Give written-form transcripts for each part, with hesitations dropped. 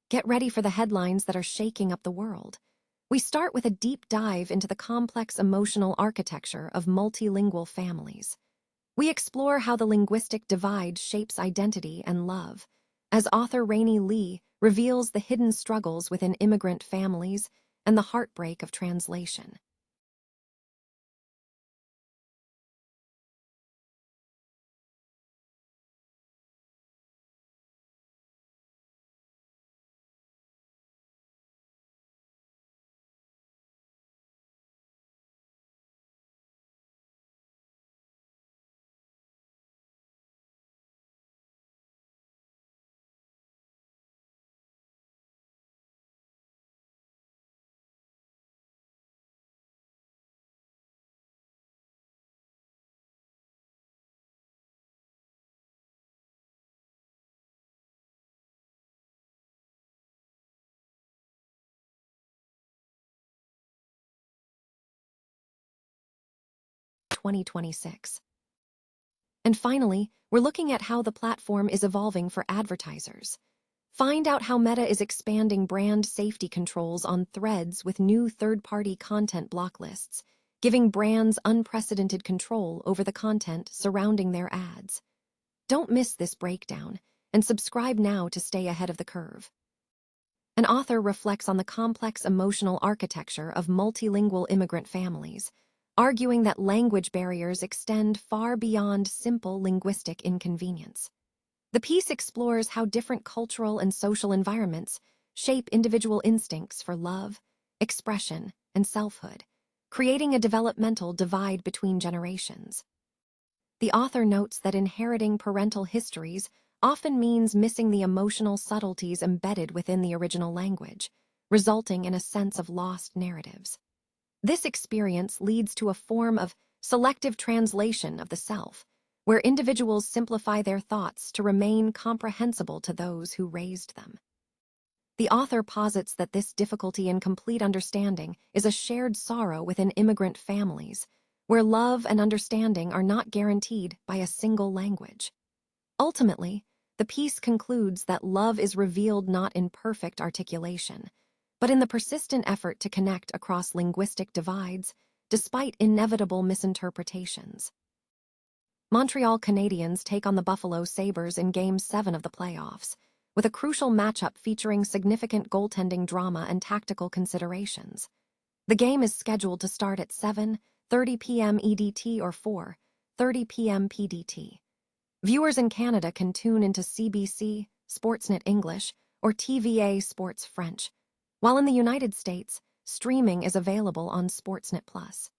Get ready for the headlines that are shaking up the world. We start with a deep dive into the complex emotional architecture of multilingual families. We explore how the linguistic divide shapes identity and love, as author Rainey Lee reveals the hidden struggles within immigrant families and the heartbreak of translation. (2026). And finally, we're looking at how the platform is evolving for advertisers. Find out how Meta is expanding brand safety controls on Threads with new third-party content block lists, giving brands unprecedented control over the content surrounding their ads. Don't miss this breakdown, and subscribe now to stay ahead of the curve. An author reflects on the complex emotional architecture of multilingual immigrant families, arguing that language barriers extend far beyond simple linguistic inconvenience. The piece explores how different cultural and social environments shape individual instincts for love, expression, and selfhood, creating a developmental divide between generations. The author notes that inheriting parental histories often means missing the emotional subtleties embedded within the original language, resulting in a sense of lost narratives. This experience leads to a form of selective translation of the self, where individuals simplify their thoughts to remain comprehensible to those who raised them. The author posits that this difficulty in complete understanding is a shared sorrow within immigrant families, where love and understanding are not guaranteed by a single language. Ultimately, the piece concludes that love is revealed not in perfect articulation, but in the persistent effort to connect across linguistic divides, despite inevitable misinterpretations. Montreal Canadiens take on the Buffalo Sabres in Game 7 of the playoffs, with a crucial matchup featuring significant goaltending drama and tactical considerations. The game is scheduled to start at 7:30 p.m. EDT or 4:30 p.m. PDT. Viewers in Canada can tune into CBC, Sportsnet English, or TVA Sports French, while in the United States, streaming is available on Sportsnet Plus.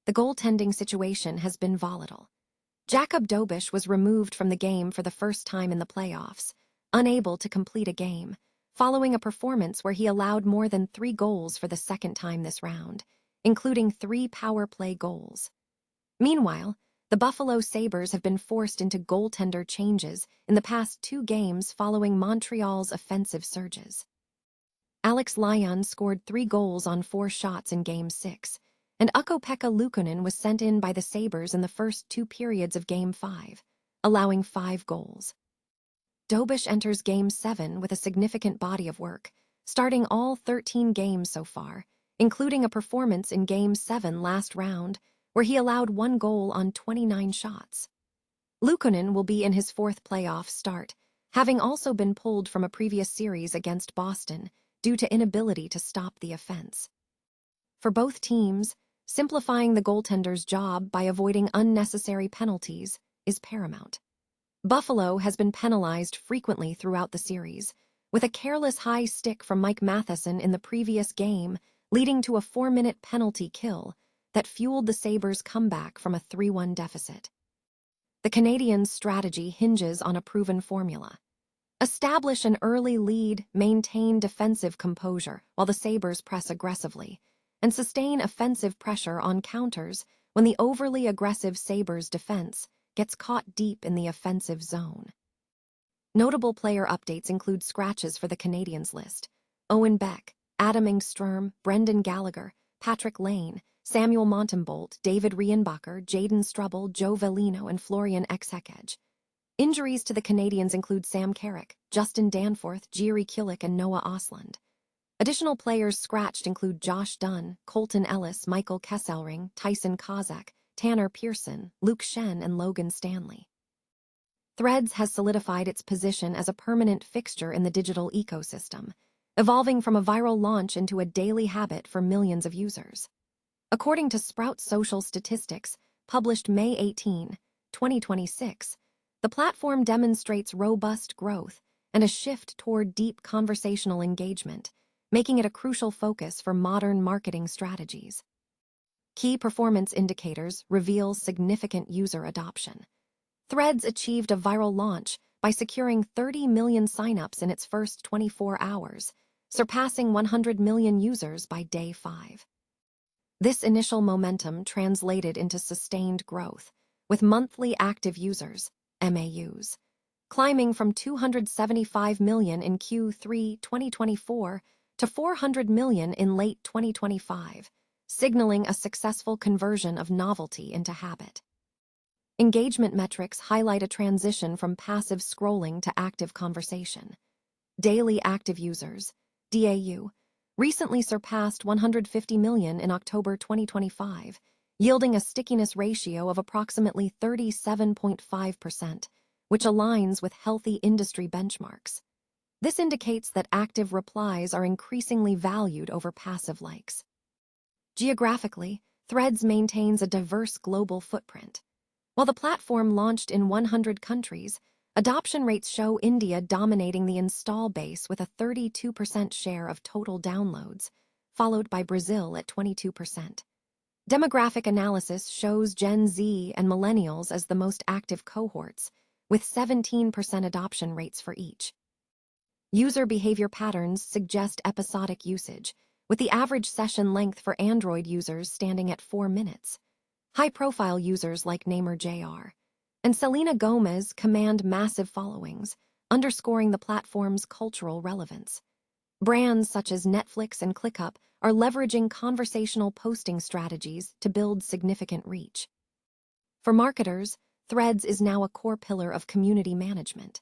The goaltending situation has been volatile. Jakob Dobish was removed from the game for the first time in the playoffs, unable to complete a game, following a performance where he allowed more than 3 goals for the second time this round, including 3 power play goals. Meanwhile, the Buffalo Sabres have been forced into goaltender changes in the past 2 games following Montreal's offensive surges. Alex Lyon scored 3 goals on 4 shots in Game 6, and Ukko-Pekka Luukkonen was sent in by the Sabres in the first 2 periods of Game 5, allowing 5 goals. Dobish enters Game 7 with a significant body of work, starting all 13 games so far, including a performance in Game 7 last round, where he allowed 1 goal on 29 shots. Luukkonen will be in his 4th playoff start, having also been pulled from a previous series against Boston due to inability to stop the offense. For both teams, simplifying the goaltender's job by avoiding unnecessary penalties is paramount. Buffalo has been penalized frequently throughout the series, with a careless high stick from Mike Matheson in the previous game leading to a 4-minute penalty kill that fueled the Sabres' comeback from a 3-1 deficit. The Canadiens' strategy hinges on a proven formula. Establish an early lead, maintain defensive composure while the Sabres press aggressively, and sustain offensive pressure on counters when the overly aggressive Sabres' defense gets caught deep in the offensive zone. Notable player updates include scratches for the Canadiens list: Owen Beck, Adam Engstrom, Brendan Gallagher, Patrick Lane, Samuel Montembolt, David Rienbacher, Jaden Struble, Joe Velino, and Florian Exekej. Injuries to the Canadians include Sam Carrick, Justin Danforth, Jiri Kulik, and Noah Osland. Additional players scratched include Josh Dunn, Colton Ellis, Michael Kesselring, Tyson Kozak, Tanner Pearson, Luke Shen, and Logan Stanley. Threads has solidified its position as a permanent fixture in the digital ecosystem, evolving from a viral launch into a daily habit for millions of users. According to Sprout Social Statistics, published May 18, 2026, the platform demonstrates robust growth and a shift toward deep conversational engagement, making it a crucial focus for modern marketing strategies. Key performance indicators reveal significant user adoption. Threads achieved a viral launch by securing 30 million signups in its first 24 hours, surpassing 100 million users by day 5. This initial momentum translated into sustained growth, with monthly active users, MAUs, climbing from 275 million in Q3 2024 to 400 million in late 2025, signaling a successful conversion of novelty into habit. Engagement metrics highlight a transition from passive scrolling to active conversation. Daily active users, DAU, recently surpassed 150 million in October 2025, yielding a stickiness ratio of approximately 37.5%, which aligns with healthy industry benchmarks. This indicates that active replies are increasingly valued over passive likes. Geographically, Threads maintains a diverse global footprint. While the platform launched in 100 countries, adoption rates show India dominating the install base with a 32% share of total downloads, followed by Brazil at 22%. Demographic analysis shows Gen Z and millennials as the most active cohorts, with 17% adoption rates for each. User behavior patterns suggest episodic usage, with the average session length for Android users standing at 4 minutes. High-profile users like Namer Jr. and Selena Gomez command massive followings, underscoring the platform's cultural relevance. Brands such as Netflix and ClickUp are leveraging conversational posting strategies to build significant reach. For marketers, Threads is now a core pillar of community management.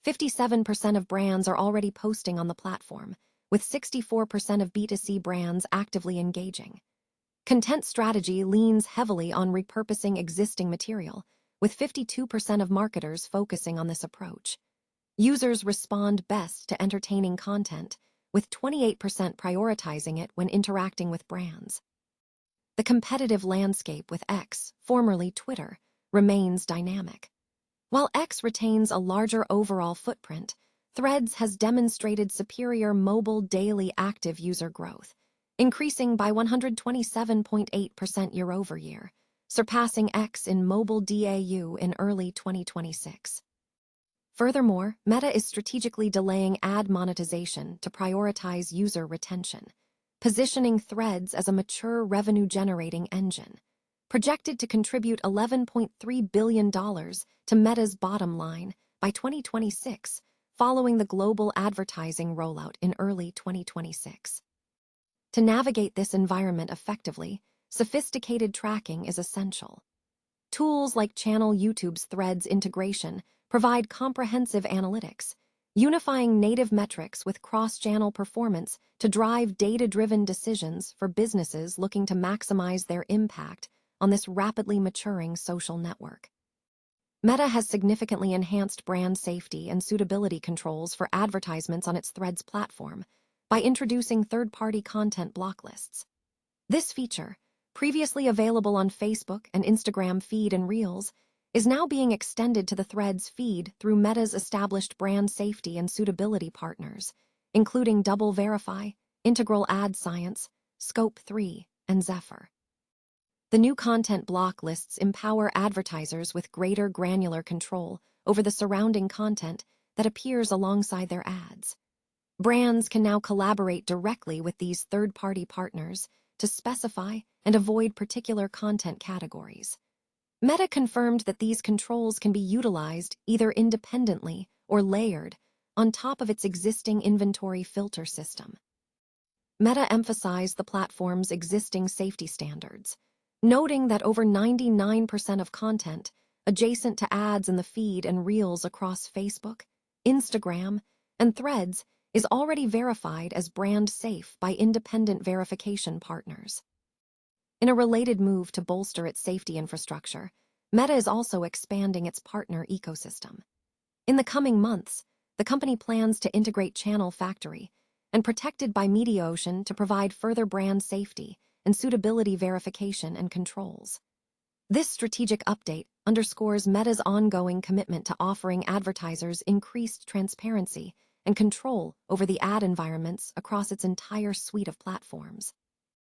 57% of brands are already posting on the platform, with 64% of B2C brands actively engaging. Content strategy leans heavily on repurposing existing material, with 52% of marketers focusing on this approach. Users respond best to entertaining content, with 28% prioritizing it when interacting with brands. The competitive landscape with X, formerly Twitter, remains dynamic. While X retains a larger overall footprint, Threads has demonstrated superior mobile daily active user growth, increasing by 127.8% year-over-year, surpassing X in mobile DAU in early 2026. Furthermore, Meta is strategically delaying ad monetization to prioritize user retention, positioning Threads as a mature revenue-generating engine, projected to contribute $11.3 billion to Meta's bottom line by 2026, following the global advertising rollout in early 2026. To navigate this environment effectively, sophisticated tracking is essential. Tools like Channel YouTube's Threads integration provide comprehensive analytics, unifying native metrics with cross-channel performance to drive data-driven decisions for businesses looking to maximize their impact on this rapidly maturing social network. Meta has significantly enhanced brand safety and suitability controls for advertisements on its Threads platform by introducing third-party content block lists. This feature, previously available on Facebook and Instagram feed and Reels, is now being extended to the Threads feed through Meta's established brand safety and suitability partners, including Double Verify, Integral Ad Science, Scope 3, and Zephyr. The new content block lists empower advertisers with greater granular control over the surrounding content that appears alongside their ads. Brands can now collaborate directly with these third-party partners to specify and avoid particular content categories. Meta confirmed that these controls can be utilized either independently or layered on top of its existing inventory filter system. Meta emphasized the platform's existing safety standards, noting that over 99% of content adjacent to ads in the feed and reels across Facebook, Instagram, and Threads, is already verified as brand safe by independent verification partners. In a related move to bolster its safety infrastructure, Meta is also expanding its partner ecosystem. In the coming months, the company plans to integrate Channel Factory and Protected by MediaOcean to provide further brand safety and suitability verification and controls. This strategic update underscores Meta's ongoing commitment to offering advertisers increased transparency and control over the ad environments across its entire suite of platforms.